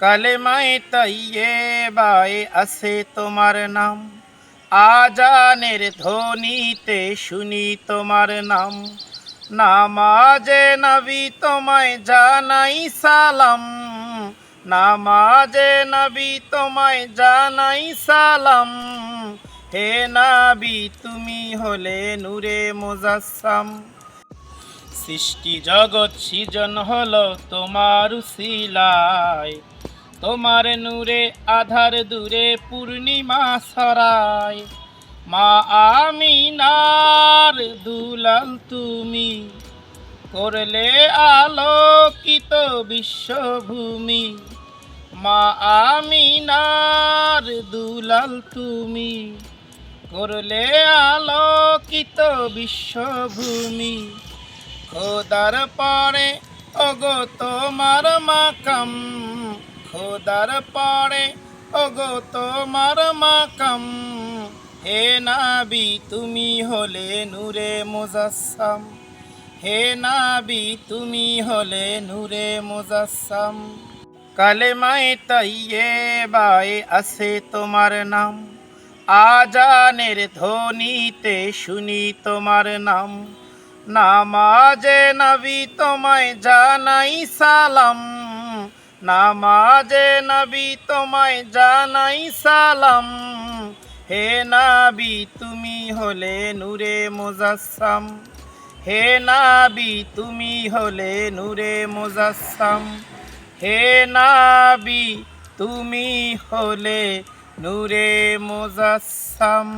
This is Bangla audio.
কালেমায়ে তাইয়্যেবায় আছে তোমার নাম, আজানের ধ্বনিতে শুনি তোমার নাম। নামাজে নবী তোমায় জানাই সালাম, নামাজে নবী তোমায় জানাই সালাম। হে নবী তুমি হলে নূরে মুজাসসাম, সৃষ্টি জগৎ সৃজন হলো তোমার উসিলায়। তোমার নূরে আধার দূরে পূর্ণিমা ছড়ায়। মা আমিনার দুলাল তুমি, করলে আলোকিত বিশ্বভূমি। মা আমিনার দুলাল তুমি, করলে আলোকিত বিশ্বভূমি। খোদার পরে ওগো তোমার মাকাম, খোদার পরে ওগো তোমার মাকাম। হে নবী তুমি হলে নূরে মুজাসসাম, হে নবী তুমি হলে নূরে মুজাসসাম। কালেমায়ে তাইয়্যেবায় আছে তোমার নাম, আজানের ধ্বনিতে শুনি তোমার নাম। নামাজে নবী তোমায় জানাই সালাম, নামাজে নবী তোমায় জানাই সালাম। হে নবী তুমি হলে নূরে মুজাসসাম, হে নবী তুমি হলে নূরে মুজাসসাম। হে নবী তুমি হলে নূরে মুজাসসাম।